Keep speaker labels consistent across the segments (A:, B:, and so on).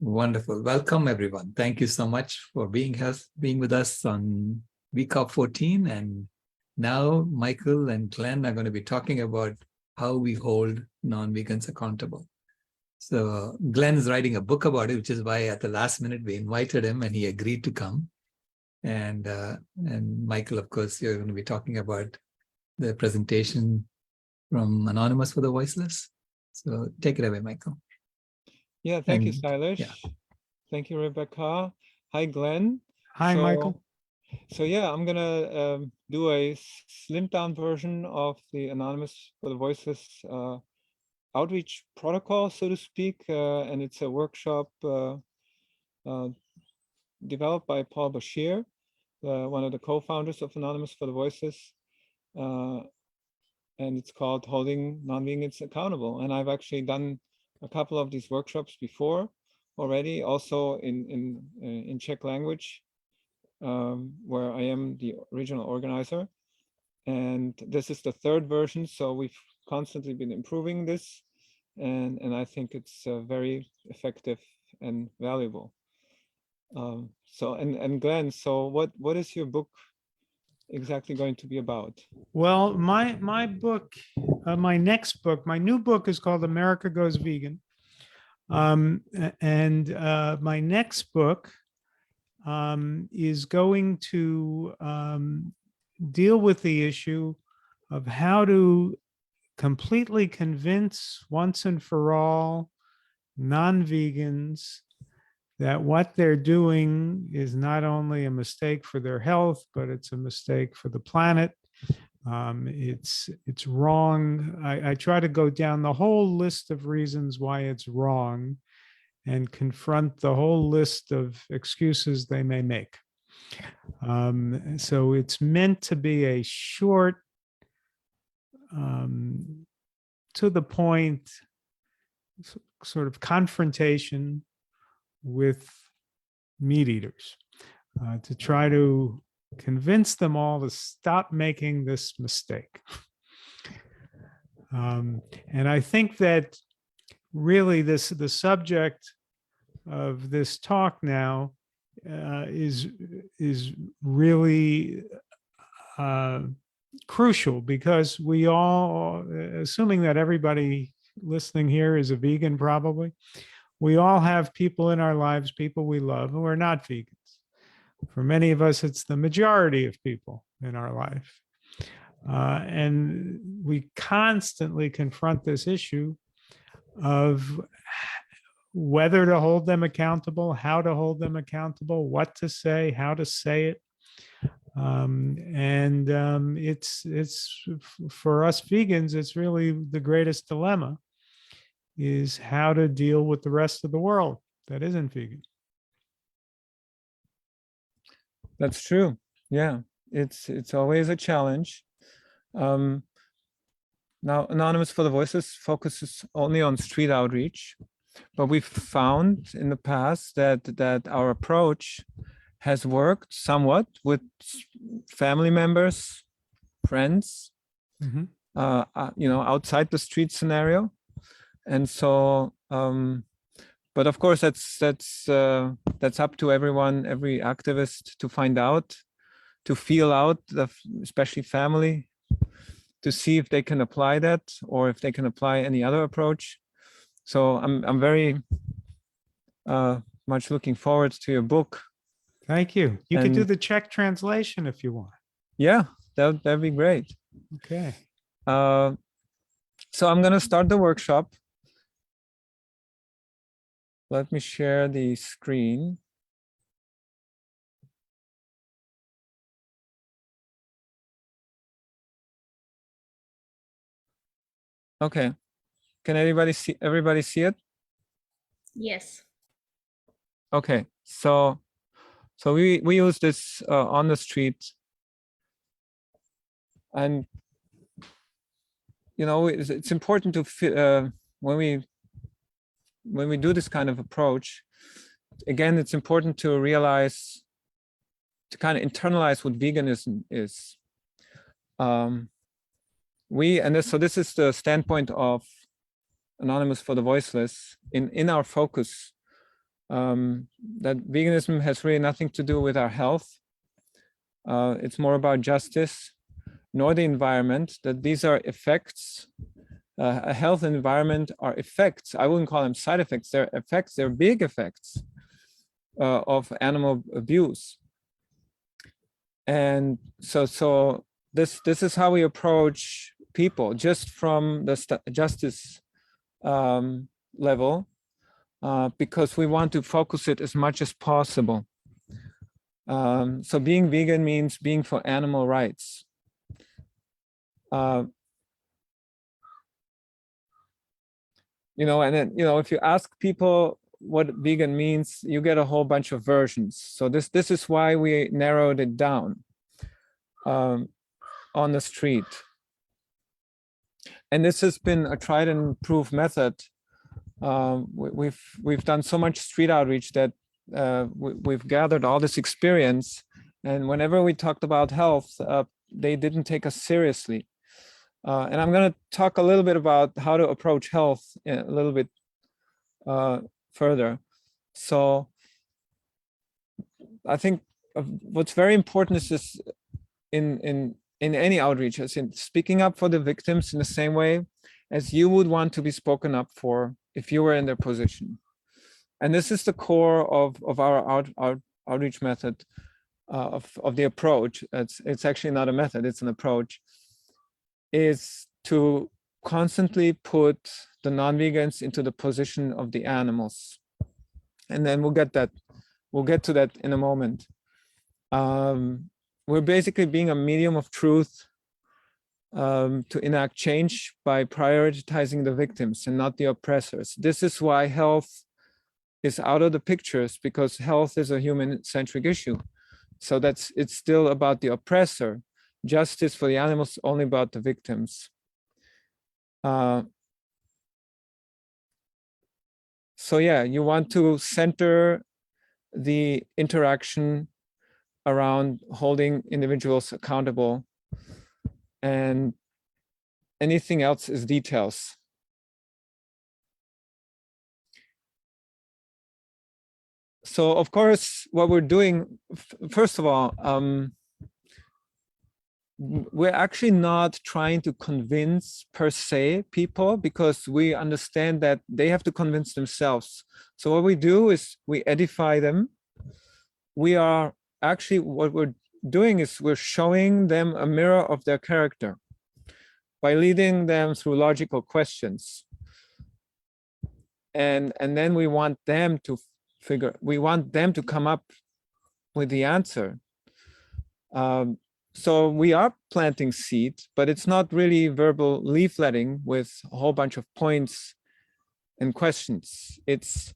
A: Wonderful. Welcome, everyone. Thank you so much for being with us on week of 14. And now Michael and Glenn are going to be talking about how we hold non-vegans accountable. So Glenn is writing a book about it, which is why at the last minute we invited him and he agreed to come. And Michael, of course, you're going to be talking about the presentation from Anonymous for the Voiceless. So take it away, Michael.
B: Yeah, thank you, Silas. Yeah. Thank you, Rebecca. Hi, Glenn.
C: Hi, Michael.
B: So yeah, I'm gonna do a slimmed down version of the Anonymous for the Voiceless outreach protocol, so to speak, and it's a workshop developed by Paul Bashir, one of the co-founders of Anonymous for the Voiceless, and it's called Holding Non-Vegans Accountable. And I've actually done a couple of these workshops before already, also in Czech language, where I am the original organizer. And this is the third version, so we've constantly been improving this, and I think it's very effective and valuable. So Glenn, so what is your book exactly going to be about?
C: Well, my book, my next book, my new book is called America Goes Vegan. My next book is going to deal with the issue of how to completely convince once and for all non-vegans that what they're doing is not only a mistake for their health, but it's a mistake for the planet. It's wrong. I try to go down the whole list of reasons why it's wrong and confront the whole list of excuses they may make. So it's meant to be a short, to the point, sort of confrontation with meat eaters, to try to convince them all to stop making this mistake. And I think that really the subject of this talk now is really crucial, because we all, assuming that everybody listening here is a vegan probably, we all have people in our lives, people we love, who are not vegans. For many of us, it's the majority of people in our life. And we constantly confront this issue of whether to hold them accountable, how to hold them accountable, what to say, how to say it. It's for us vegans, it's really the greatest dilemma, is how to deal with the rest of the world that isn't vegan.
B: That's true. Yeah, it's always a challenge. Now, Anonymous for the Voiceless focuses only on street outreach, but we've found in the past that our approach has worked somewhat with family members, friends, outside the street scenario. And so, but of course, that's up to everyone, every activist, to find out, to feel out, especially family, to see if they can apply that or if they can apply any other approach. So I'm very much looking forward to your book.
C: Thank you. You can do the Czech translation if you want.
B: Yeah, that'd be great.
C: Okay.
B: So I'm going to start the workshop. Let me share the screen. Okay. Can everybody see it?
D: Yes.
B: Okay. So we use this on the street, and it's important to when we do this kind of approach, again, it's important to realize, to kind of internalize what veganism is. So this is the standpoint of Anonymous for the Voiceless in our focus that veganism has really nothing to do with our health. It's more about justice, nor the environment, that these are effects. A health and environment are effects. I wouldn't call them side effects. They're effects, they're big effects of animal abuse. And so this is how we approach people, just from the justice level, because we want to focus it as much as possible. So being vegan means being for animal rights. You know, and then, you know, if you ask people what vegan means, you get a whole bunch of versions. So this is why we narrowed it down on the street. And this has been a tried and proved method. We've done so much street outreach that we've gathered all this experience. And whenever we talked about health, they didn't take us seriously. And I'm going to talk a little bit about how to approach health a little bit further. So I think what's very important is this in any outreach, as in speaking up for the victims in the same way as you would want to be spoken up for if you were in their position. And this is the core of our outreach method, of the approach. It's actually not a method, it's an approach, is to constantly put the non-vegans into the position of the animals. And then we'll get to that in a moment. We're basically being a medium of truth to enact change by prioritizing the victims and not the oppressors. This is why health is out of the pictures, because health is a human-centric issue. So it's still about the oppressor. Justice for the animals, only about the victims. So yeah, you want to center the interaction around holding individuals accountable, and anything else is details. So of course, what we're doing, first of all, we're actually not trying to convince per se people, because we understand that they have to convince themselves. So what we do is we edify them. We are actually, what we're doing is we're showing them a mirror of their character by leading them through logical questions. And then we want them to come up with the answer. So we are planting seeds, but it's not really verbal leafletting with a whole bunch of points and questions. It's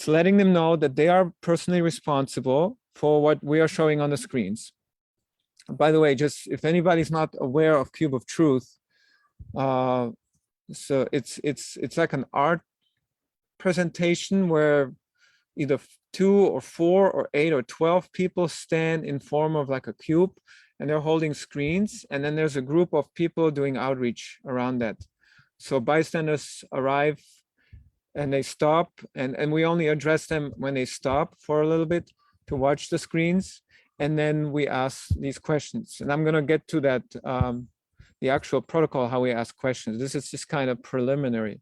B: letting them know that they are personally responsible for what we are showing on the screens. By the way, just if anybody's not aware of Cube of Truth, so it's like an art presentation where either 2 or 4 or 8 or 12 people stand in form of like a cube, and they're holding screens, and then there's a group of people doing outreach around that. So bystanders arrive and they stop, and we only address them when they stop for a little bit to watch the screens, and then we ask these questions. And I'm going to get to that, the actual protocol, how we ask questions. This is just kind of preliminary.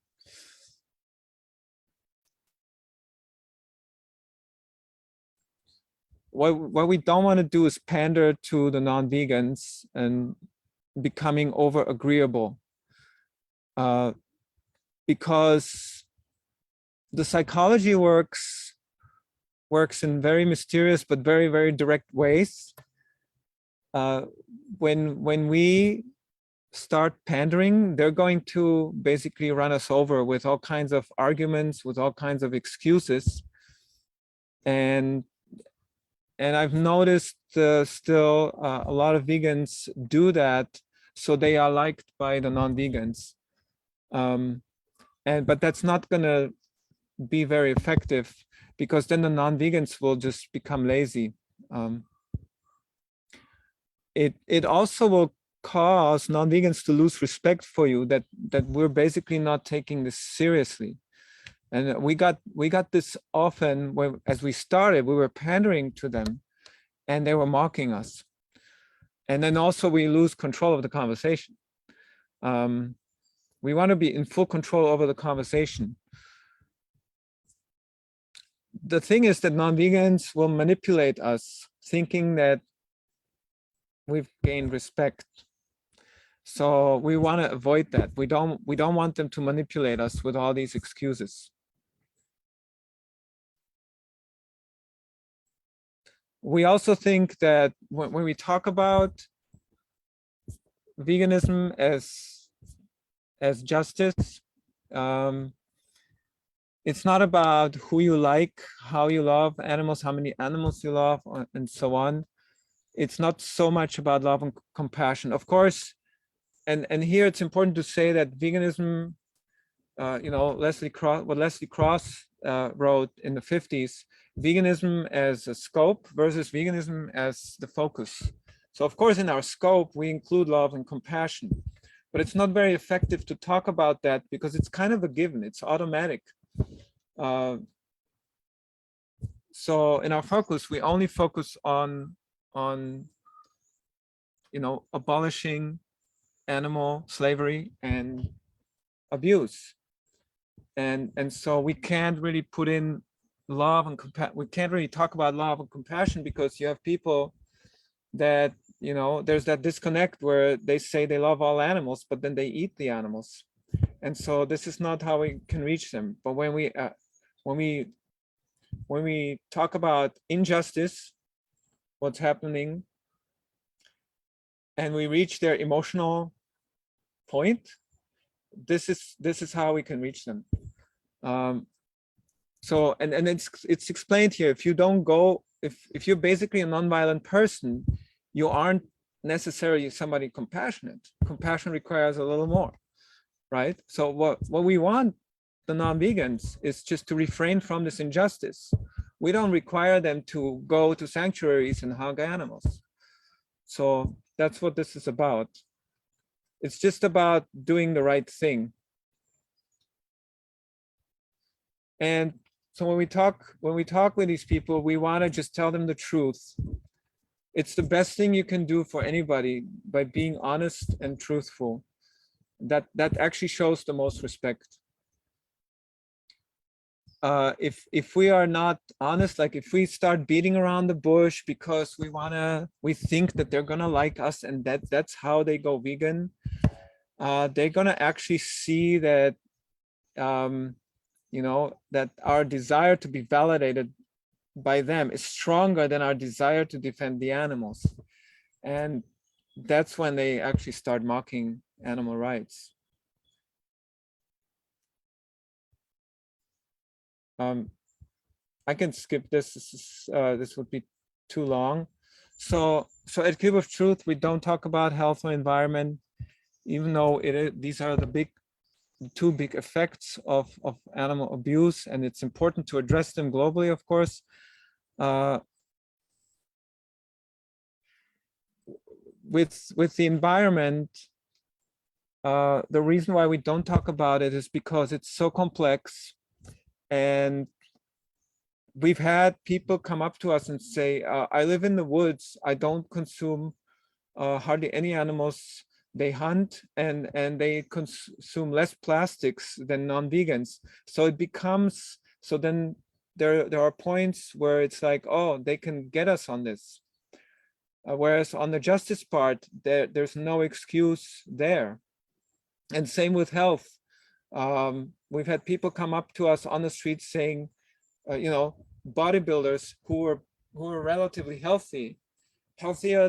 B: What we don't want to do is pander to the non-vegans and becoming over agreeable, because the psychology works in very mysterious but very, very direct ways. When we start pandering, they're going to basically run us over with all kinds of arguments, with all kinds of excuses. And I've noticed still a lot of vegans do that, so they are liked by the non-vegans. But that's not going to be very effective, because then the non-vegans will just become lazy. It also will cause non-vegans to lose respect for you, that we're basically not taking this seriously. And we got this often when, as we started, we were pandering to them and they were mocking us. And then also we lose control of the conversation. We want to be in full control over the conversation. The thing is that non-vegans will manipulate us, thinking that we've gained respect. So we want to avoid that. We don't want them to manipulate us with all these excuses. We also think that when we talk about veganism as justice, it's not about who you like, how you love animals, how many animals you love, and so on. It's not so much about love and compassion. Of course, and here it's important to say that veganism, you know, what Leslie Cross wrote in the 50s, veganism as a scope versus veganism as the focus. So of course, in our scope, we include love and compassion, but it's not very effective to talk about that because it's kind of a given, it's automatic. So in our focus, we only focus on you know, abolishing animal slavery and abuse. And so we can't really put in love and we can't really talk about love and compassion because you have people that, you know, there's that disconnect where they say they love all animals, but then they eat the animals. And so this is not how we can reach them. But when we talk about injustice, what's happening, and we reach their emotional point, this is how we can reach them. So and it's explained here. If you don't go, if you're basically a nonviolent person, you aren't necessarily somebody compassionate. Compassion requires a little more, right? So what we want the non-vegans is just to refrain from this injustice. We don't require them to go to sanctuaries and hug animals. So that's what this is about. It's just about doing the right thing. And so when we talk with these people, we want to just tell them the truth. It's the best thing you can do for anybody by being honest and truthful. That actually shows the most respect. If we are not honest, like if we start beating around the bush because we think that they're gonna like us and that's how they go vegan, they're gonna actually see that you know, that our desire to be validated by them is stronger than our desire to defend the animals. And that's when they actually start mocking animal rights. I can skip this. This would be too long. So at Cube of Truth, we don't talk about health or environment, even though these are the two big effects of animal abuse, and it's important to address them globally, of course. With the environment, the reason why we don't talk about it is because it's so complex, and we've had people come up to us and say, I live in the woods, I don't consume hardly any animals. They hunt and they consume less plastics than non-vegans. So it becomes, so then there are points where it's like, oh, they can get us on this. Whereas on the justice part, there's no excuse there. And same with health. We've had people come up to us on the street saying, you know, bodybuilders who are relatively healthier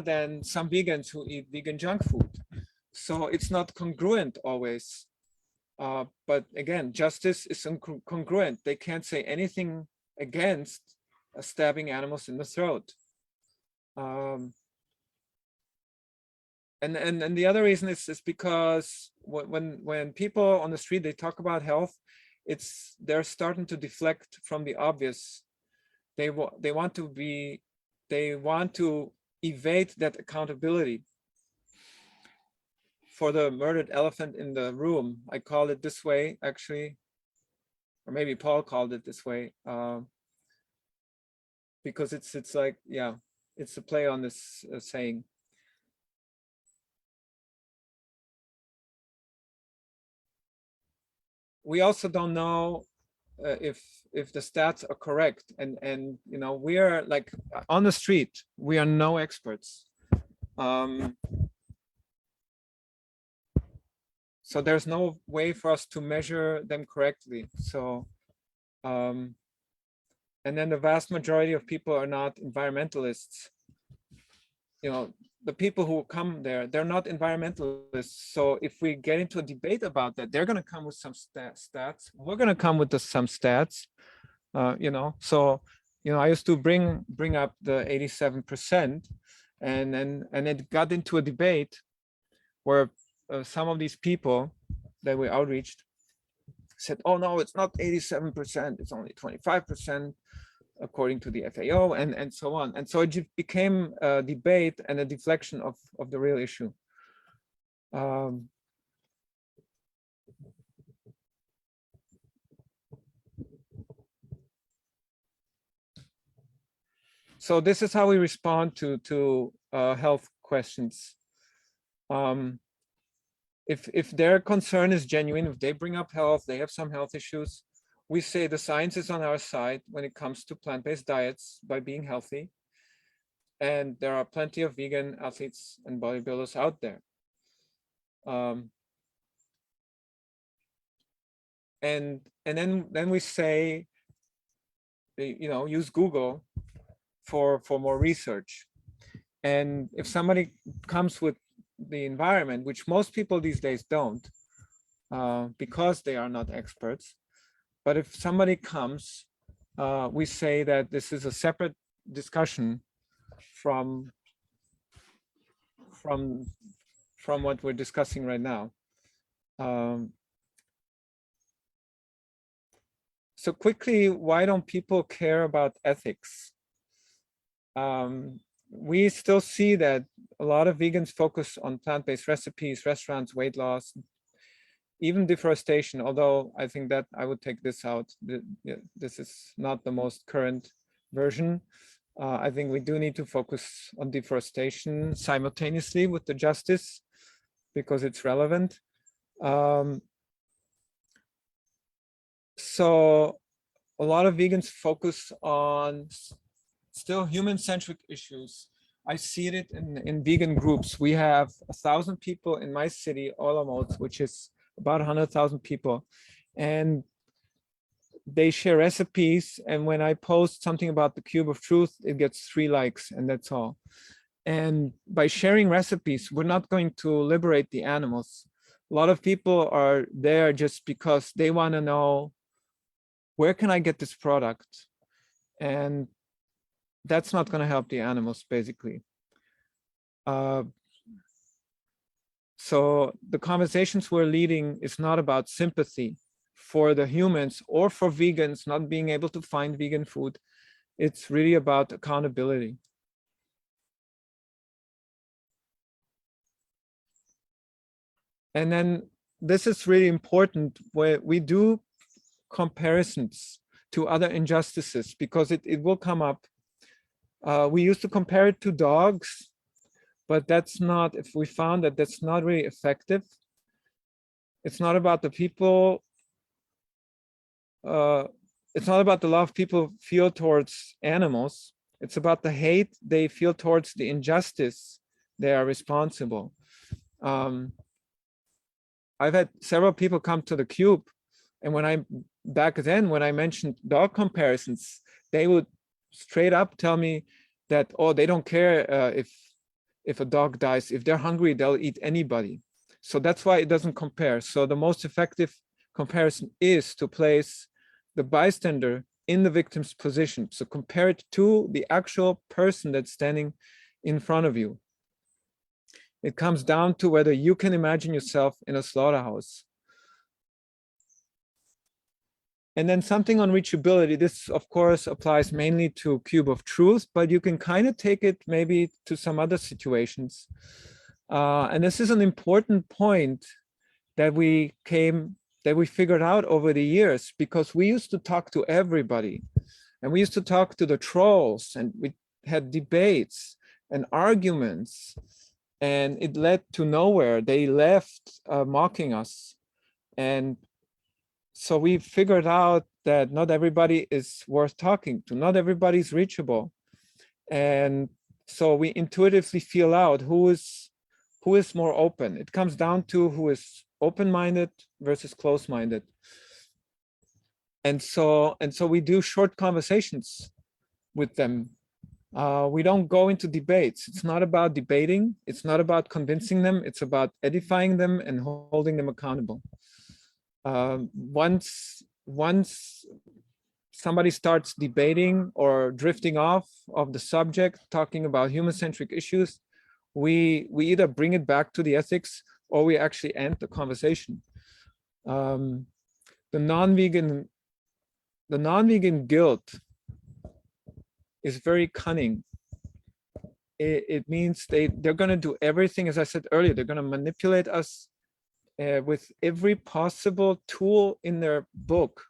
B: than some vegans who eat vegan junk food. So it's not congruent always. But again, justice is congruent. They can't say anything against stabbing animals in the throat. And the other reason is because when people on the street, they talk about health, they're starting to deflect from the obvious. They want to evade that accountability. For the murdered elephant in the room, I call it this way, actually, or maybe Paul called it this way, because it's like, yeah, it's a play on this saying. We also don't know if the stats are correct, and you know, we are like on the street, we are no experts. So there's no way for us to measure them correctly. So, and then the vast majority of people are not environmentalists. You know, the people who come there, they're not environmentalists. So if we get into a debate about that, they're going to come with some stats. We're going to come with some stats. You know, so, you know, I used to bring up the 87%, and it got into a debate where some of these people that we outreached said, oh no, it's not 87%, it's only 25%, according to the FAO, and so on. And so it just became a debate and a deflection of the real issue. So this is how we respond to health questions. If their concern is genuine, if they bring up health, they have some health issues, we say the science is on our side when it comes to plant-based diets by being healthy. And there are plenty of vegan athletes and bodybuilders out there. And then we say, you know, use Google for more research. And if somebody comes with the environment, which most people these days don't, because they are not experts, but if somebody comes, we say that this is a separate discussion from what we're discussing right now. So quickly, why don't people care about ethics? We still see that a lot of vegans focus on plant-based recipes, restaurants, weight loss, even deforestation, although I think that I would take this out. This is not the most current version. I think we do need to focus on deforestation simultaneously with the justice, because it's relevant. So a lot of vegans focus on still human-centric issues. I see it in vegan groups. We have 1,000 people in my city, Olomouc, which is about 100,000 people. And they share recipes. And when I post something about the cube of truth, it gets 3 likes, and that's all. And by sharing recipes, we're not going to liberate the animals. A lot of people are there just because they want to know, where can I get this product? And that's not going to help the animals, basically. So the conversations we're leading is not about sympathy for the humans or for vegans not being able to find vegan food. It's really about accountability. And then this is really important, where we do comparisons to other injustices, because it will come up. We used to compare it to dogs, but that's not, if we found that that's not really effective. It's not about the people, it's not about the love people feel towards animals. It's about the hate they feel towards the injustice they are responsible. I've had several people come to the Cube, and back then when I mentioned dog comparisons, they would straight up tell me that, oh, they don't care if a dog dies. If they're hungry, they'll eat anybody. So that's why it doesn't compare. So the most effective comparison is to place the bystander in the victim's position. So compare it to the actual person that's standing in front of you. It comes down to whether you can imagine yourself in a slaughterhouse. And then something on reachability. This, of course, applies mainly to Cube of Truth, but you can kind of take it maybe to some other situations. And this is an important point that we came that we figured out over the years, because we used to talk to everybody, and we used to talk to the trolls, and we had debates and arguments, and it led to nowhere. They left mocking us. And so we figured out that not everybody is worth talking to, not everybody is reachable. And so we intuitively feel out who is more open. It comes down to who is open-minded versus close-minded. And so we do short conversations with them. We don't go into debates. It's not about debating. It's not about convincing them. It's about edifying them and holding them accountable. Once somebody starts debating or drifting off of the subject, talking about human-centric issues, we either bring it back to the ethics or we actually end the conversation. The non-vegan guilt is very cunning. It means they're going to do everything, as I said earlier, they're going to manipulate us with every possible tool in their book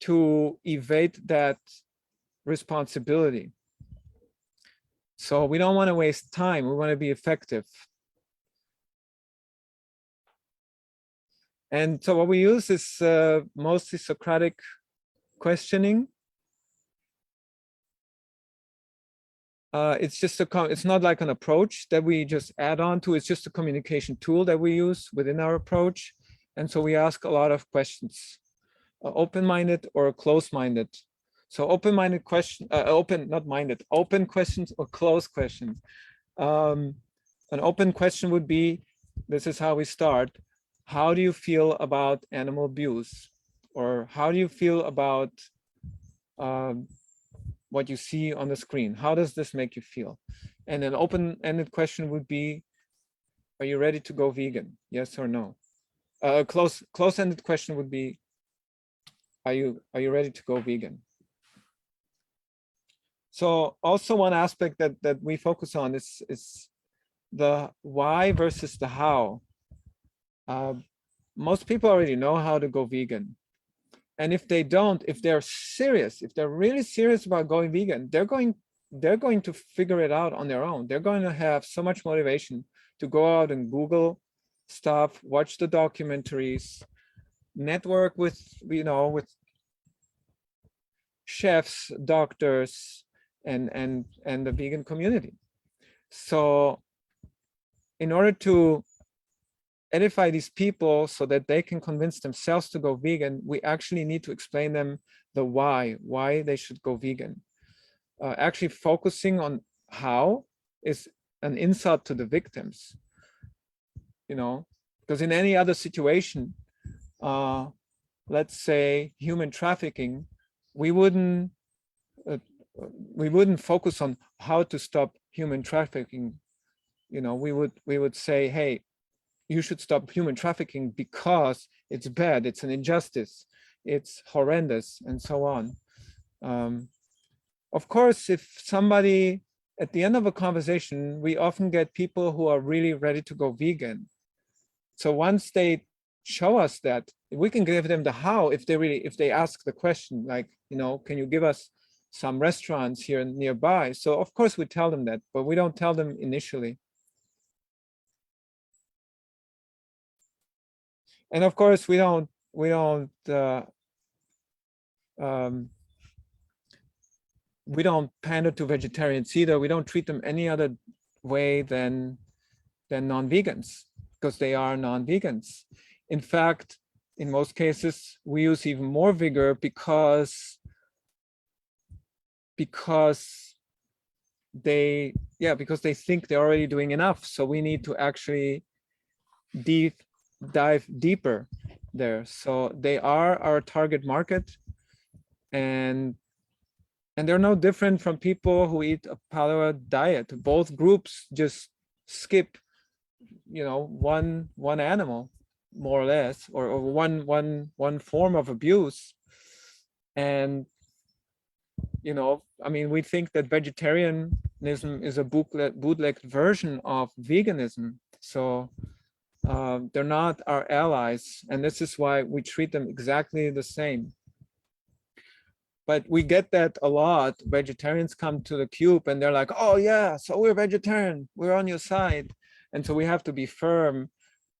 B: to evade that responsibility. So we don't want to waste time. We want to be effective. And so what we use is mostly Socratic questioning. It's just it's not like an approach that we just add on to. It's just a communication tool that we use within our approach. And so we ask a lot of questions, open-minded or close-minded. So open-minded question, open questions or closed questions. An open question would be, this is how we start. How do you feel about animal abuse? Or how do you feel about what you see on the screen? How does this make you feel? And an open-ended question would be, are you ready to go vegan? Yes or no? A close-ended question would be, are you ready to go vegan? So also one aspect that we focus on is the why versus the how. Most people already know how to go vegan. And if they don't, if they're serious, if they're really serious about going vegan, they're going to figure it out on their own. They're going to have so much motivation to go out and Google stuff, watch the documentaries, network with chefs, doctors, and the vegan community. So in order to edify these people so that they can convince themselves to go vegan, we actually need to explain them the why they should go vegan. Actually focusing on how is an insult to the victims, because in any other situation, let's say human trafficking, we wouldn't focus on how to stop human trafficking. We would say, hey, you should stop human trafficking because it's bad, it's an injustice, it's horrendous, and so on. Of course, if somebody, at the end of a conversation, we often get people who are really ready to go vegan. So once they show us that, we can give them the how if they ask the question, like, can you give us some restaurants here nearby? So of course we tell them that, but we don't tell them initially. And of course, we don't pander to vegetarians either. We don't treat them any other way than non-vegans, because they are non-vegans. In fact, in most cases, we use even more vigor because they think they're already doing enough. So we need to actually dive deeper there. So they are our target market, and they're no different from people who eat a paleo diet. Both groups just skip, one animal, more or less, or one form of abuse. And we think that vegetarianism is a bootlegged version of veganism. So They're not our allies, and this is why we treat them exactly the same. But we get that a lot. Vegetarians come to the cube and they're like, oh yeah, so we're vegetarian, we're on your side. And so we have to be firm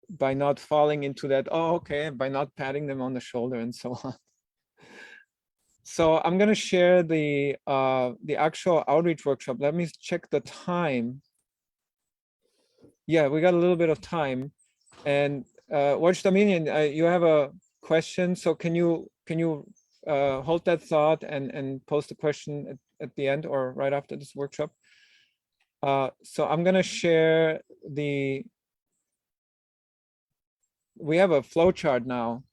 B: by not falling into that, oh, okay, by not patting them on the shoulder and so on. So I'm gonna share the actual outreach workshop. Let me check the time. Yeah, we got a little bit of time. And Watch Dominion, you have a question. So can you hold that thought and post a question at the end or right after this workshop? So I'm gonna share we have a flow chart now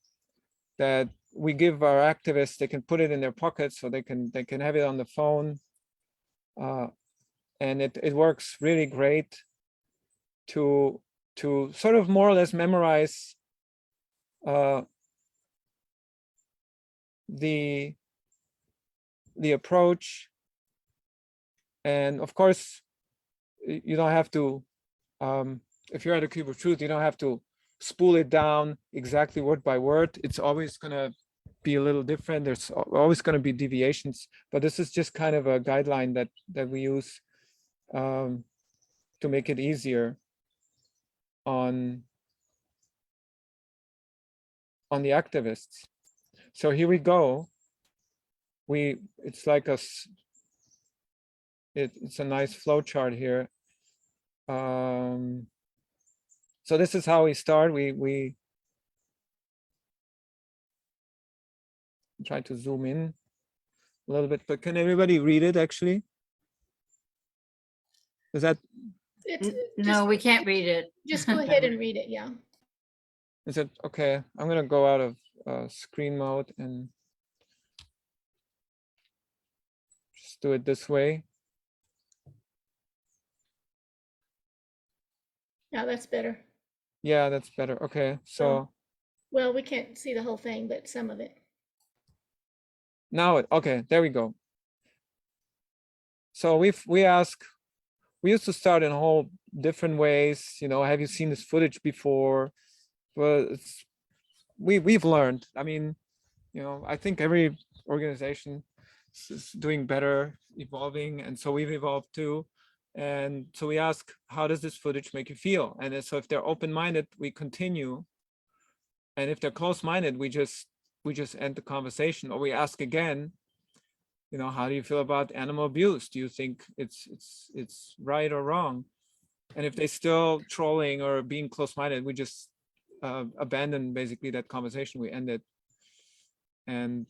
B: that we give our activists. They can put it in their pockets, so they can have it on the phone, and it works really great to sort of more or less memorize the approach. And of course, you don't have to, if you're at a Cube of Truth, you don't have to spool it down exactly word by word. It's always going to be a little different. There's always going to be deviations, but this is just kind of a guideline that we use to make it easier on the activists. So here we go. It's like it's a nice flow chart here. So this is how we start. We try to zoom in a little bit, but can everybody read it actually? Is that,
D: It's
E: No, we can't read it.
D: just go ahead and read it. Yeah.
B: is it okay? I'm gonna go out of screen mode and just do it this way.
D: Yeah, that's better.
B: Yeah, that's better. Okay, so
D: Well, we can't see the whole thing, but some of it.
B: now okay, there we go. So we used to start in whole different ways. You know, have you seen this footage before? Well, we've learned. I mean, you know, I think every organization is doing better, evolving, and so we've evolved too. And so we ask, how does this footage make you feel? And so if they're open-minded, we continue. And if they're close-minded, we just end the conversation, or we ask again, you know, how do you feel about animal abuse? Do you think it's right or wrong? And if they're still trolling or being close-minded, we just abandon basically that conversation. We end it. And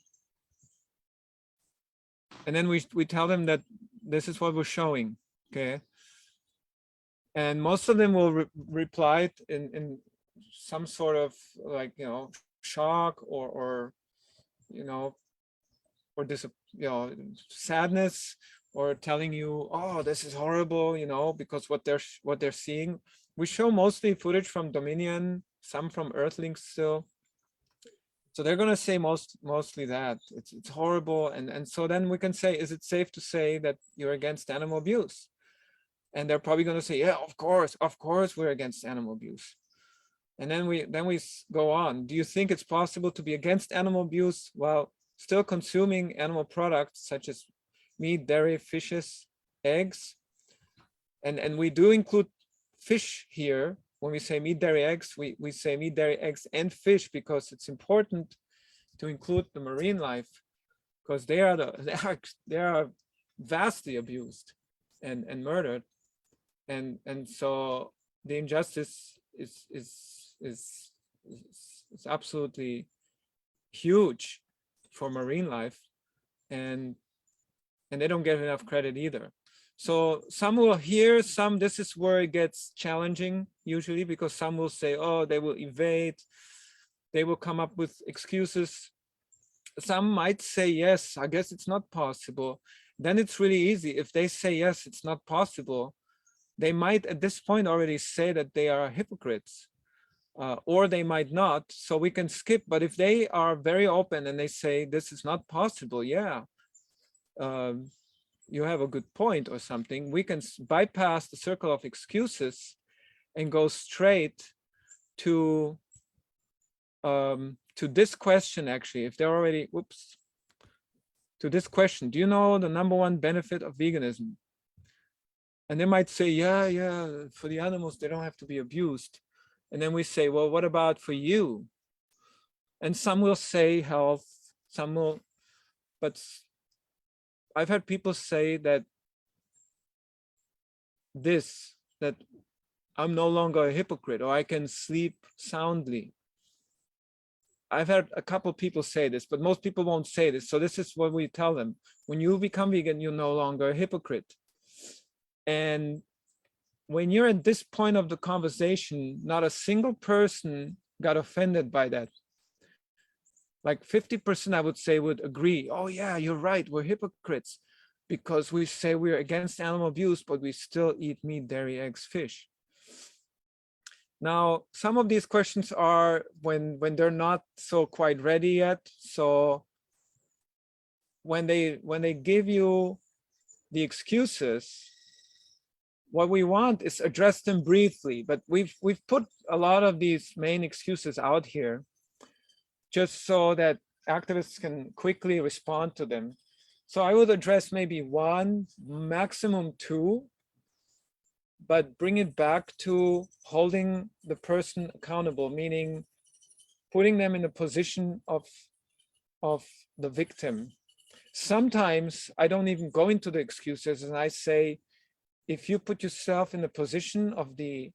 B: then we tell them that this is what we're showing, okay? And most of them will reply in some sort of, like, you know, shock or you know, or sadness, or telling you, oh, this is horrible, you know, because what they're seeing. We show mostly footage from Dominion, some from Earthlings still. So they're gonna say mostly that it's horrible, and so then we can say, is it safe to say that you're against animal abuse? And they're probably gonna say, yeah, of course we're against animal abuse. And then we go on. Do you think it's possible to be against animal abuse while still consuming animal products such as meat, dairy, fishes, eggs? And we do include fish here. When we say meat, dairy, eggs, we say meat, dairy, eggs, and fish, because it's important to include the marine life, because they are vastly abused and murdered, and so the injustice is absolutely huge for marine life, and they don't get enough credit either. So some will hear, this is where it gets challenging usually, because some will say, oh, they will evade, they will come up with excuses. Some might say, yes, I guess it's not possible. Then it's really easy. If they say, yes, it's not possible, they might at this point already say that they are hypocrites, or they might not, so we can skip. But if they are very open and they say, this is not possible, yeah, you have a good point or something, we can bypass the circle of excuses and go straight to this question, actually, if they're already, to this question, do you know the number one benefit of veganism? And they might say, yeah, for the animals, they don't have to be abused. And then we say, well, what about for you? And some will say health, some will, but I've had people say that I'm no longer a hypocrite, or I can sleep soundly. I've had a couple people say this, but most people won't say this. So this is what we tell them. When you become vegan, you're no longer a hypocrite. And when you're at this point of the conversation, not a single person got offended by that. Like 50%, I would say, would agree. Oh yeah, you're right, we're hypocrites because we say we're against animal abuse, but we still eat meat, dairy, eggs, fish. Now, some of these questions are when they're not so quite ready yet. So when they give you the excuses, what we want is address them briefly, but we've put a lot of these main excuses out here just so that activists can quickly respond to them. So I would address maybe one, maximum two, but bring it back to holding the person accountable, meaning putting them in the position of the victim. Sometimes I don't even go into the excuses, and I say, if you put yourself in the position of the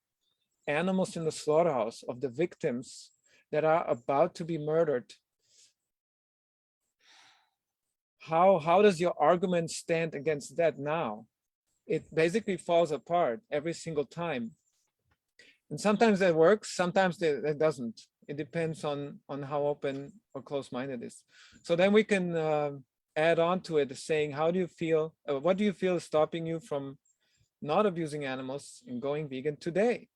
B: animals in the slaughterhouse, of the victims that are about to be murdered, how does your argument stand against that now? It basically falls apart every single time. And sometimes that works, sometimes that doesn't. It depends on how open or close-minded it is. So then we can add on to it, saying, how do you feel, what do you feel is stopping you from not abusing animals and going vegan today?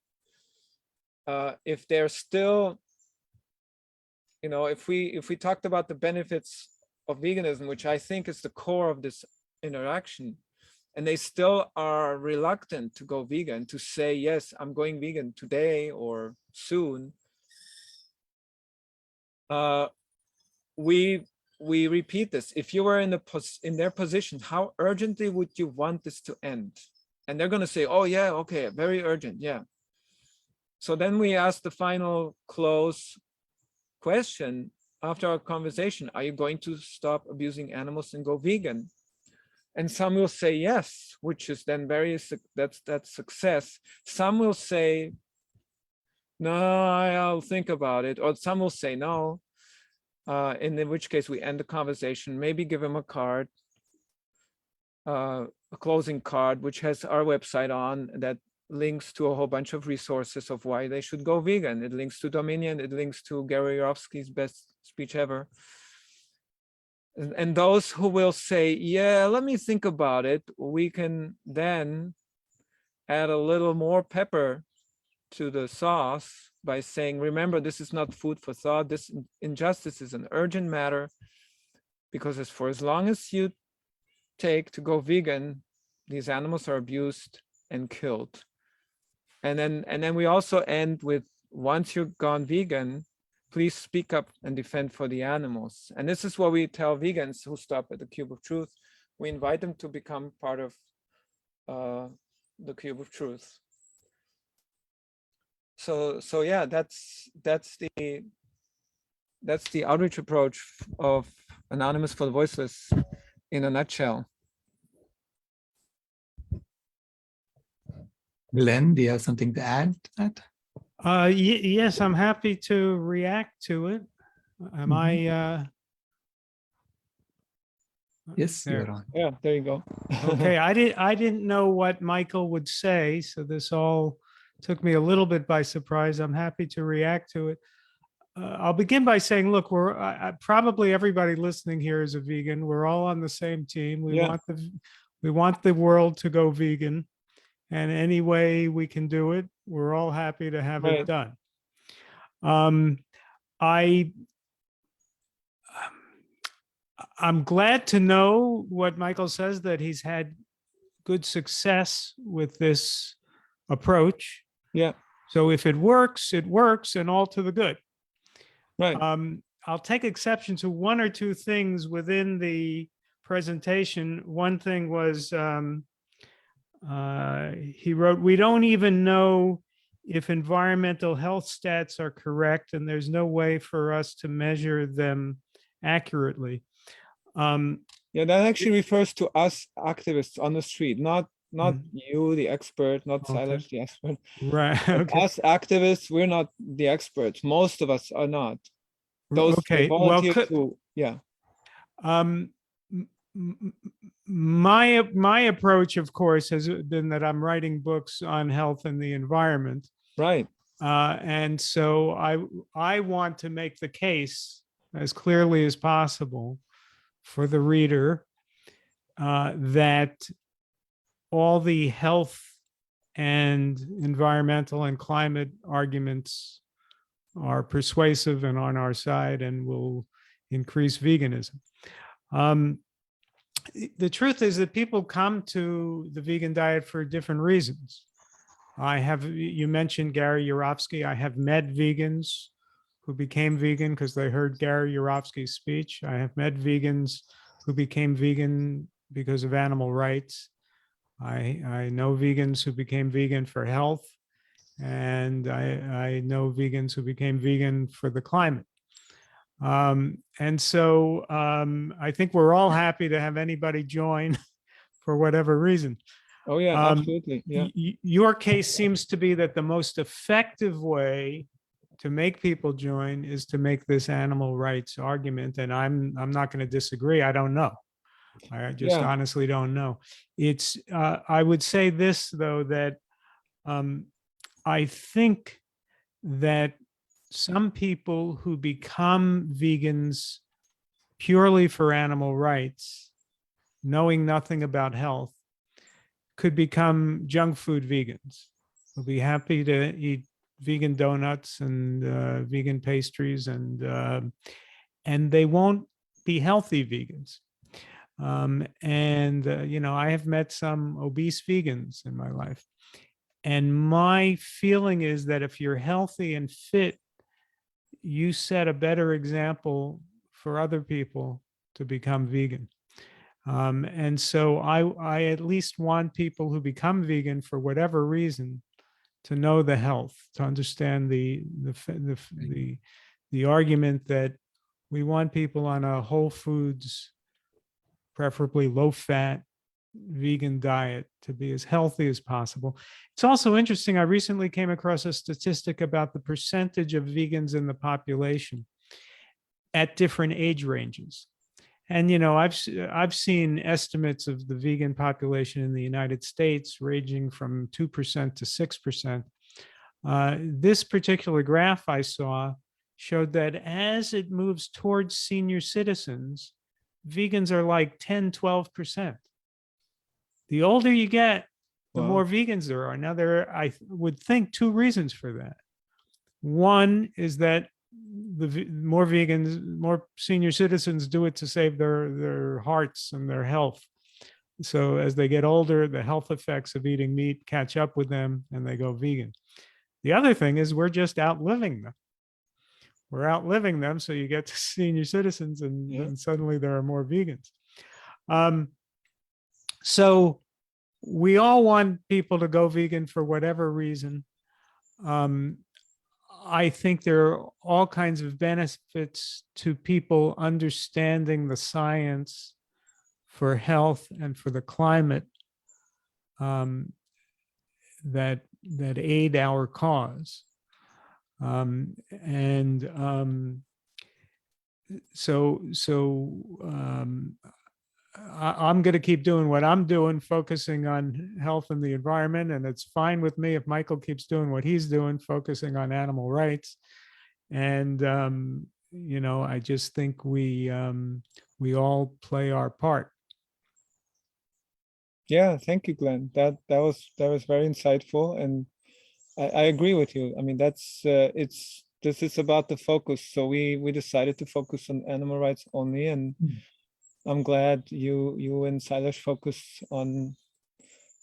B: If they're still, if we talked about the benefits of veganism, which I think is the core of this interaction, and they still are reluctant to go vegan, to say, yes, I'm going vegan today or soon, we repeat this. If you were in their position, how urgently would you want this to end? And they're going to say, oh yeah, okay, very urgent, yeah. So then we ask the final close question after our conversation: are you going to stop abusing animals and go vegan? And some will say yes, which is then that's success. Some will say, no, I'll think about it. Or some will say no, in which case we end the conversation, maybe give them a card, a closing card, which has our website on, that links to a whole bunch of resources of why they should go vegan. It links to Dominion, it links to Gary Yourofsky's best speech ever. And those who will say, yeah, let me think about it, we can then add a little more pepper to the sauce by saying, remember, this is not food for thought. This injustice is an urgent matter, because as long as you take to go vegan, these animals are abused and killed. And then we also end with, once you've gone vegan, please speak up and defend for the animals. And this is what we tell vegans who stop at the Cube of Truth. We invite them to become part of the Cube of Truth. So yeah, that's the outreach approach of Anonymous for the Voiceless in a nutshell.
A: Glenn, do you have something to add to that?
C: Yes, I'm happy to react to it. Am I?
A: Yes,
C: there.
A: you're on.
B: Yeah, there you go.
C: Okay, I didn't know what Michael would say, so this all took me a little bit by surprise. I'm happy to react to it. I'll begin by saying, look, we're probably everybody listening here is a vegan. We're all on the same team. We want the world to go vegan, and any way we can do it, we're all happy to have it done. I'm glad to know what Michael says, that he's had good success with this approach.
B: Yeah.
C: So if it works, and all to the good.
B: Right.
C: I'll take exception to one or two things within the presentation. One thing was he wrote, "We don't even know if environmental health stats are correct, and there's no way for us to measure them accurately."
B: Yeah, that actually refers to us activists on the street, not
C: Mm.
B: you, the expert, not
C: Okay.
B: Silas, the expert.
C: Right.
B: But
C: Okay.
B: us activists, we're not the experts. Most of us are not. Those
C: Okay. Well,
B: volunteers who, yeah.
C: Um, m- m- my approach, of course, has been that I'm writing books on health and the environment,
B: Right.
C: and so I want to make the case as clearly as possible for the reader that all the health and environmental and climate arguments are persuasive and on our side and will increase veganism. The truth is that people come to the vegan diet for different reasons. You mentioned Gary Yourofsky. I have met vegans who became vegan because they heard Gary Yourofsky's speech. I have met vegans who became vegan because of animal rights. I know vegans who became vegan for health, and I know vegans who became vegan for the climate. And so I think we're all happy to have anybody join for whatever reason.
B: Oh yeah, absolutely. Yeah.
C: Your case seems to be that the most effective way to make people join is to make this animal rights argument. And I'm not going to disagree. I don't know. I just honestly don't know. It's I would say this, though, that I think that some people who become vegans purely for animal rights, knowing nothing about health, could become junk food vegans. They'll be happy to eat vegan donuts and vegan pastries, and they won't be healthy vegans. I have met some obese vegans in my life. And my feeling is that if you're healthy and fit, you set a better example for other people to become vegan. And so I at least want people who become vegan for whatever reason to know the health, to understand the argument that we want people on a whole foods, preferably low fat, vegan diet to be as healthy as possible. It's also interesting. I recently came across a statistic about the percentage of vegans in the population at different age ranges. And, I've seen estimates of the vegan population in the United States ranging from 2% to 6%. This particular graph I saw showed that as it moves towards senior citizens, vegans are like 10, 12%. The older you get, the more vegans there are. Now, I would think, two reasons for that. One is that the more vegans, more senior citizens do it to save their hearts and their health. So as they get older, the health effects of eating meat catch up with them and they go vegan. The other thing is we're just outliving them. We're outliving them. So you get to senior citizens and suddenly there are more vegans. So we all want people to go vegan for whatever reason. I think there are all kinds of benefits to people understanding the science for health and for the climate that aid our cause. I'm going to keep doing what I'm doing, focusing on health and the environment. And it's fine with me if Michael keeps doing what he's doing, focusing on animal rights. And, I just think we all play our part.
B: Yeah, thank you, Glenn. That was very insightful, and I agree with you. I mean, this is about the focus. So we decided to focus on animal rights only, and I'm glad you and Silas focus on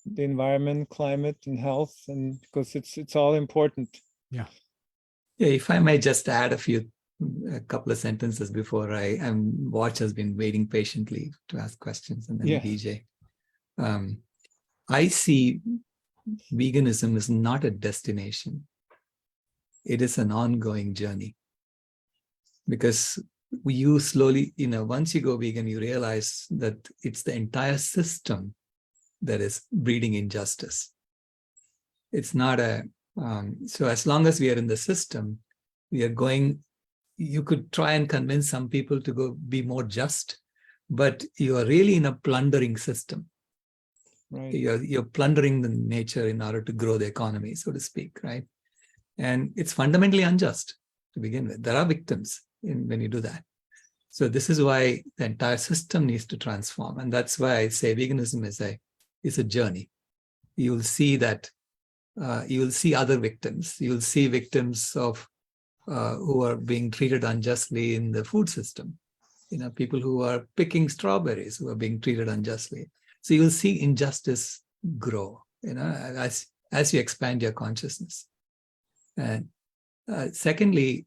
B: the environment, climate, and health, and because it's all important.
C: Yeah.
A: Yeah, if I may just add a couple of sentences before Watch has been waiting patiently to ask questions, and then
B: Yes.
A: DJ. I see veganism is not a destination. It is an ongoing journey. Because you slowly, once you go vegan, you realize that it's the entire system that is breeding injustice. It's not so as long as we are in the system, you could try and convince some people to go be more just, but you are really in a plundering system.
B: Right.
A: You're plundering the nature in order to grow the economy, so to speak, right? And it's fundamentally unjust to begin with. There are victims when you do that. So this is why the entire system needs to transform. And that's why I say veganism is a journey. You'll see that you will see other victims. You'll see victims of who are being treated unjustly in the food system. People who are picking strawberries who are being treated unjustly. So you'll see injustice grow, as you expand your consciousness. And secondly,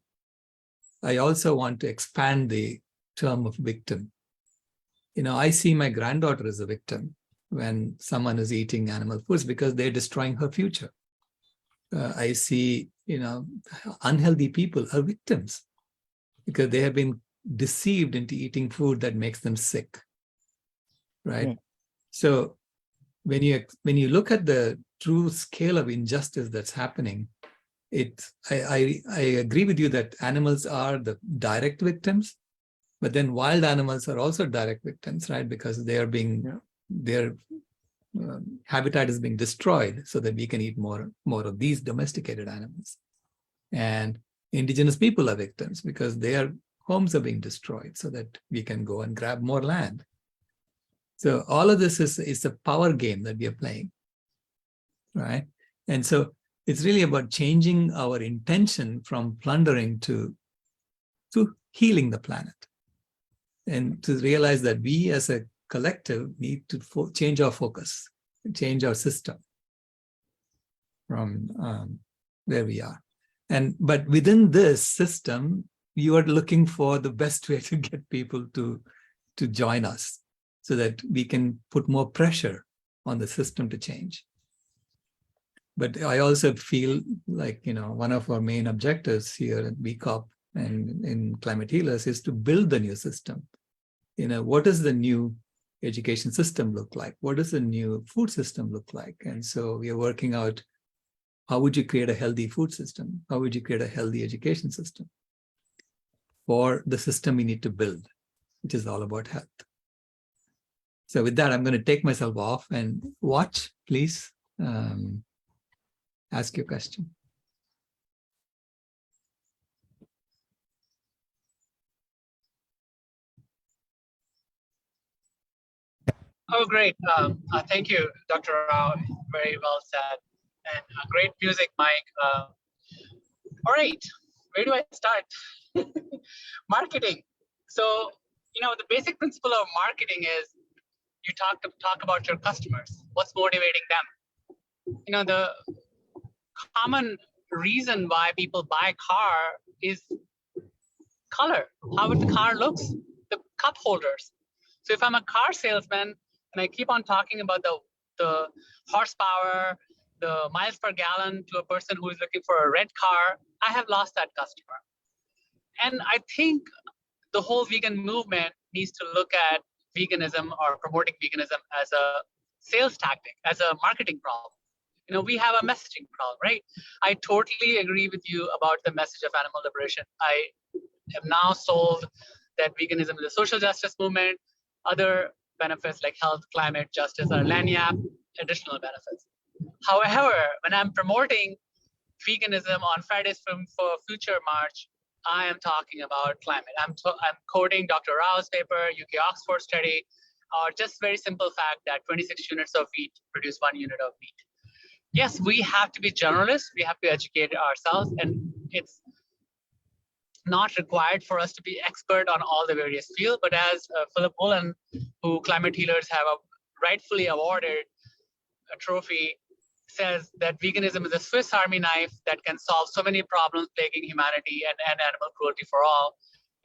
A: I also want to expand the term of victim. I see my granddaughter as a victim when someone is eating animal foods because they're destroying her future. I see, unhealthy people are victims because they have been deceived into eating food that makes them sick, right?
B: Yeah.
A: So when you look at the true scale of injustice that's happening, I agree with you that animals are the direct victims, but then wild animals are also direct victims, right? Because they are their habitat is being destroyed so that we can eat more of these domesticated animals. And indigenous people are victims because their homes are being destroyed so that we can go and grab more land. So all of this is a power game that we are playing, right? And so it's really about changing our intention from plundering to healing the planet, and to realize that we as a collective need to change our focus, change our system from where we are. But within this system, you are looking for the best way to get people to join us so that we can put more pressure on the system to change. But I also feel like, one of our main objectives here at VCOP and in Climate Healers is to build the new system. What does the new education system look like? What does the new food system look like? And so we are working out, how would you create a healthy food system? How would you create a healthy education system for the system we need to build, which is all about health? So with that, I'm going to take myself off and Watch, please. Ask your question.
E: Oh, great. Thank you, Dr. Rao. Very well said. And great music, Mike. All right, where do I start? Marketing. So, the basic principle of marketing is you talk about your customers. What's motivating them? The common reason why people buy a car is color, how the car looks, the cup holders. So if I'm a car salesman and I keep on talking about the horsepower, the miles per gallon to a person who is looking for a red car, I have lost that customer. And I think the whole vegan movement needs to look at veganism or promoting veganism as a sales tactic, as a marketing problem. We have a messaging problem, right? I totally agree with you about the message of animal liberation. I have now sold that veganism is a social justice movement. Other benefits like health, climate, justice are lagniappe, additional benefits. However, when I'm promoting veganism on Fridays for Future March, I am talking about climate. I'm quoting Dr. Rao's paper, UK Oxford study, or just very simple fact that 26 units of wheat produce 1 unit of meat. Yes, we have to be generalists. We have to educate ourselves, and it's not required for us to be expert on all the various fields. But as Philip Woolen, who Climate Healers have rightfully awarded trophy says that veganism is a Swiss Army knife that can solve so many problems plaguing humanity and animal cruelty for all.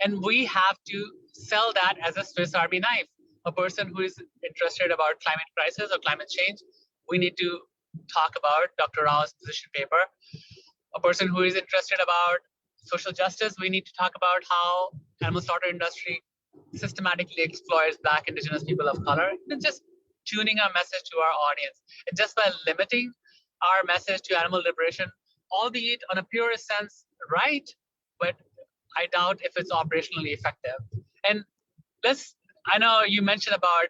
E: And we have to sell that as a Swiss Army knife. A person who is interested about climate crisis or climate change, we need to talk about Dr. Rao's position paper. A person who is interested about social justice, we need to talk about how animal slaughter industry systematically exploits Black, Indigenous people of color. And just tuning our message to our audience. And just by limiting our message to animal liberation, albeit on a purest sense, right, but I doubt if it's operationally effective. And I know you mentioned about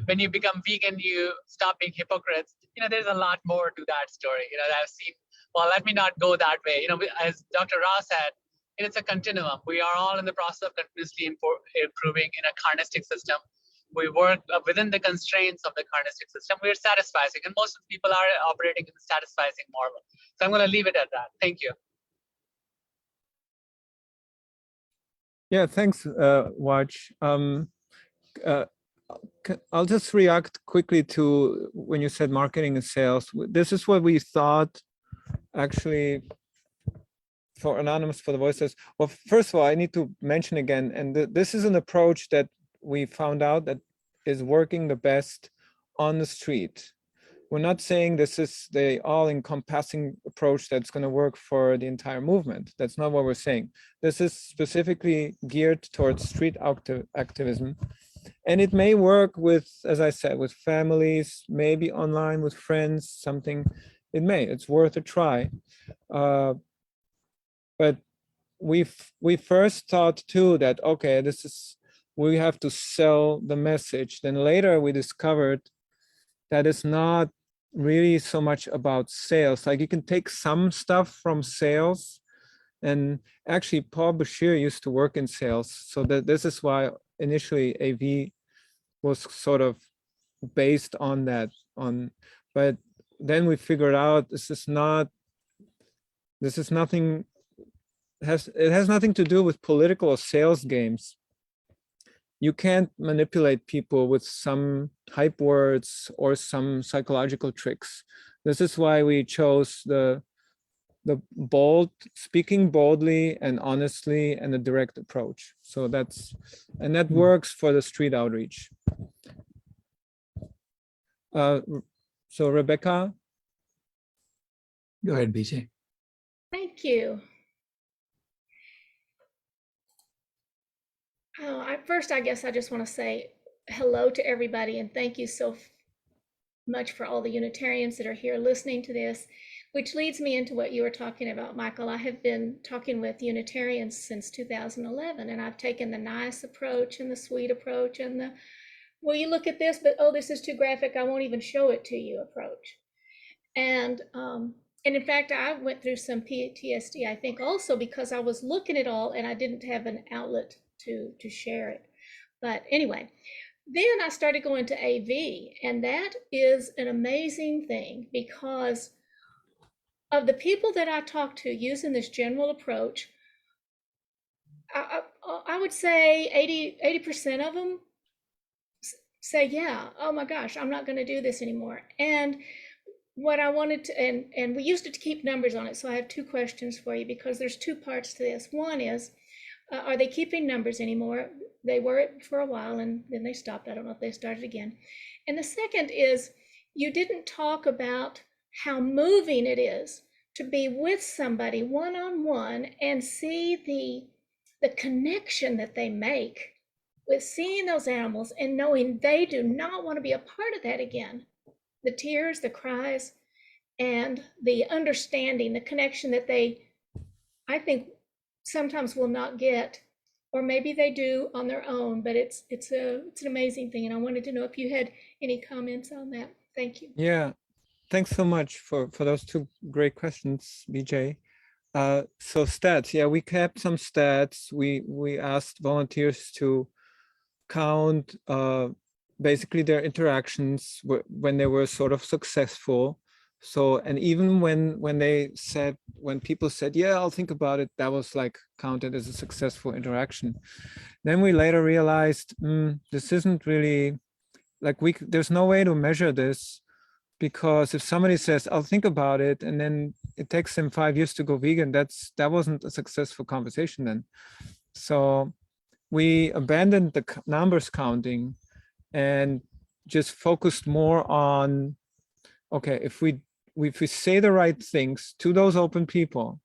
E: when you become vegan, you stop being hypocrites. There's a lot more to that story, that I've seen. Well, let me not go that way. As Dr. Rao said, it's a continuum. We are all in the process of continuously improving in a carnistic system. We work within the constraints of the carnistic system. We're satisficing, and most people are operating in the satisficing model. So I'm going to leave it at that. Thank you.
B: Yeah, thanks, Waj. I'll just react quickly to when you said marketing and sales. This is what we thought, actually, for Anonymous for the Voices. Well, first of all, I need to mention again, and this is an approach that we found out that is working the best on the street. We're not saying this is the all-encompassing approach that's going to work for the entire movement. That's not what we're saying. This is specifically geared towards street activism. And it may work with, as I said, with families, maybe online with friends, something. It's worth a try. But we first thought too that, okay, we have to sell the message. Then later we discovered that it's not really so much about sales. Like, you can take some stuff from sales, and actually Paul Bashir used to work in sales. So this is why initially AV was sort of based on that. But then we figured out it has nothing to do with political or sales games. You can't manipulate people with some hype words or some psychological tricks. This is why we chose the speaking boldly and honestly and a direct approach. So that works for the street outreach. So Rebecca?
A: Go ahead, BJ.
D: Thank you. First, I guess I just want to say hello to everybody and thank you so much for all the Unitarians that are here listening to this, which leads me into what you were talking about, Michael. I have been talking with Unitarians since 2011, and I've taken the nice approach and the sweet approach and the, well, you look at this, but oh, this is too graphic, I won't even show it to you approach. And in fact, I went through some PTSD, I think, also because I was looking at all and I didn't have an outlet to share it. But anyway, then I started going to AV, and that is an amazing thing because of the people that I talked to using this general approach, I would say 80% of them say, yeah, oh my gosh, I'm not going to do this anymore. And what I wanted to, and we used to keep numbers on it. So I have two questions for you because there's two parts to this. One is, are they keeping numbers anymore? They were for a while and then they stopped. I don't know if they started again. And the second is, you didn't talk about how moving it is to be with somebody one-on-one and see the connection that they make with seeing those animals and knowing they do not want to be a part of that again. The tears, the cries, and the understanding, the connection that they, I think, sometimes will not get, or maybe they do on their own, but it's an amazing thing. And I wanted to know if you had any comments on that. Thank you.
B: Yeah, thanks so much for those two great questions, BJ. So stats, yeah, we kept some stats. We asked volunteers to count basically their interactions when they were sort of successful. So, and even when people said, yeah, I'll think about it, that was like counted as a successful interaction. Then we later realized this isn't really like there's no way to measure this, because if somebody says, I'll think about it, and then it takes them 5 years to go vegan, that wasn't a successful conversation then. So we abandoned the numbers counting and just focused more on, okay, if we say the right things to those open people,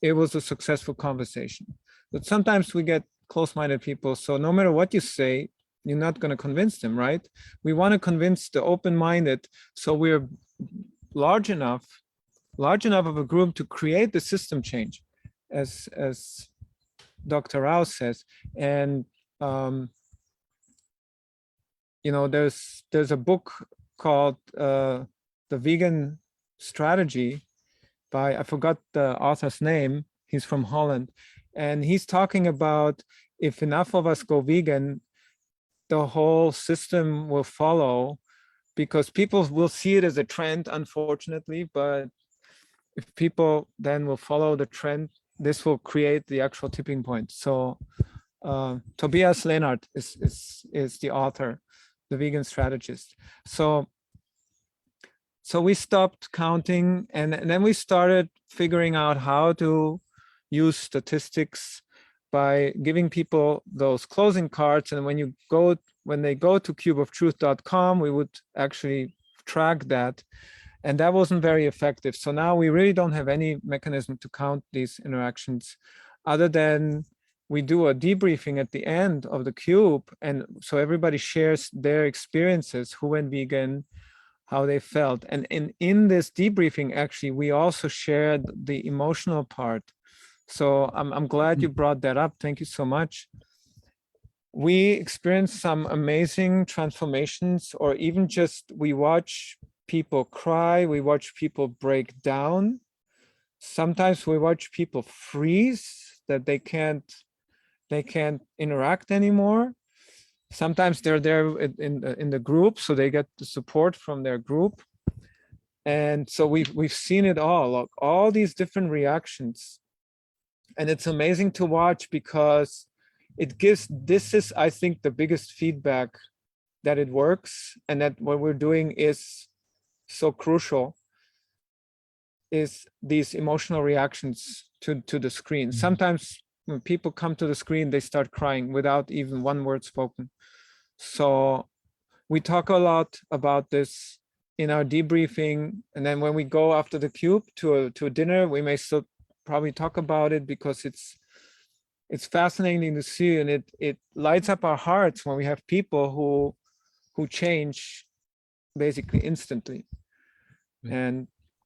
B: it was a successful conversation. But sometimes we get close-minded people, so no matter what you say, you're not going to convince them, right? We want to convince the open-minded, so we're large enough of a group to create the system change, as Dr. Rao says. And you know, there's a book called The Vegan Strategy by, I forgot the author's name, he's from Holland, and he's talking about if enough of us go vegan, the whole system will follow, because people will see it as a trend, unfortunately, but if people then will follow the trend, this will create the actual tipping point. So Tobias Leonhardt is the author, the vegan strategist. So we stopped counting, and then we started figuring out how to use statistics by giving people those closing cards. And when they go to cubeoftruth.com, we would actually track that. And that wasn't very effective. So now we really don't have any mechanism to count these interactions, other than we do a debriefing at the end of the cube. And so everybody shares their experiences, who went vegan, how they felt. And in this debriefing, actually, we also shared the emotional part. So I'm glad you brought that up. Thank you so much. We experienced some amazing transformations, or even just we watch people cry, we watch people break down. Sometimes we watch people freeze, that they can't interact anymore. Sometimes they're there in the group, so they get the support from their group. And so we've seen it all these different reactions. And it's amazing to watch, because this is, I think, the biggest feedback that it works, and that what we're doing is so crucial, is these emotional reactions to the screen. Sometimes when people come to the screen, they start crying without even one word spoken. So we talk a lot about this in our debriefing, and then when we go after the cube to a dinner, we may still probably talk about it, because it's fascinating to see, and it lights up our hearts when we have people who change basically instantly.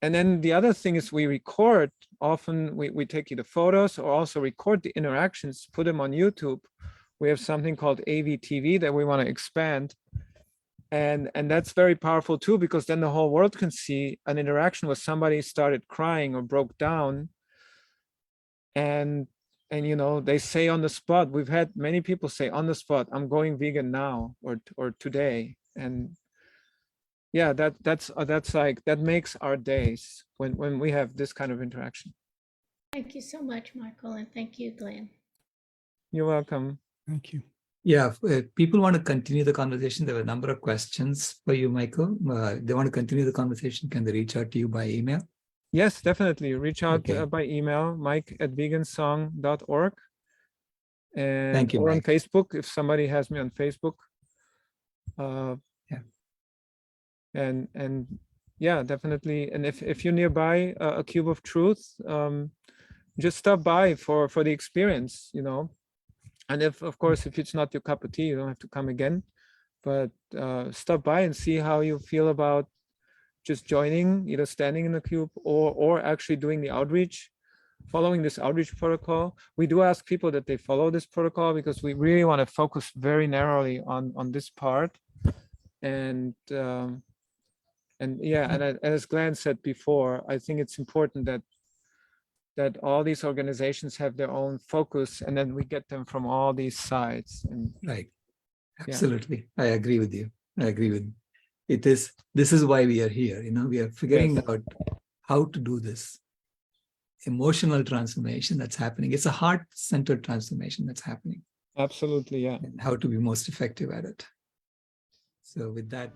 B: And then the other thing is we record. Often we take either photos or also record the interactions, put them on YouTube. We have something called AVTV that we want to expand. And that's very powerful too, because then the whole world can see an interaction where somebody started crying or broke down. And you know, they say on the spot, we've had many people say on the spot, I'm going vegan now, or today. And yeah, that's like, that makes our days when we have this kind of interaction.
D: Thank you so much, Michael, and thank you, Glenn.
B: You're welcome.
C: Thank you.
A: Yeah, if people want to continue the conversation, there are a number of questions for you, Michael. They want to continue the conversation. Can they reach out to you by email?
B: Yes, definitely. Reach out
A: Okay.
B: by email, mike@vegansong.org. And
A: Thank you,
B: or on
A: Mike.
B: Facebook, if somebody has me on Facebook.
A: Yeah.
B: And yeah, definitely. And if you're nearby a Cube of Truth, just stop by for the experience, you know. And if it's not your cup of tea, you don't have to come again, but stop by and see how you feel about just joining, either standing in the cube or actually doing the outreach, following this outreach protocol. We do ask people that they follow this protocol, because we really want to focus very narrowly on this part. And yeah, and as Glenn said before, I think it's important that all these organizations have their own focus, and then we get them from all these sides. And
A: Right. Absolutely. I agree with you. I agree with it. This is why we are here. You know, we are figuring
B: Yes.
A: out how to do this emotional transformation that's happening. It's a heart-centered transformation that's happening.
B: Absolutely, yeah.
A: And how to be most effective at it. So with that,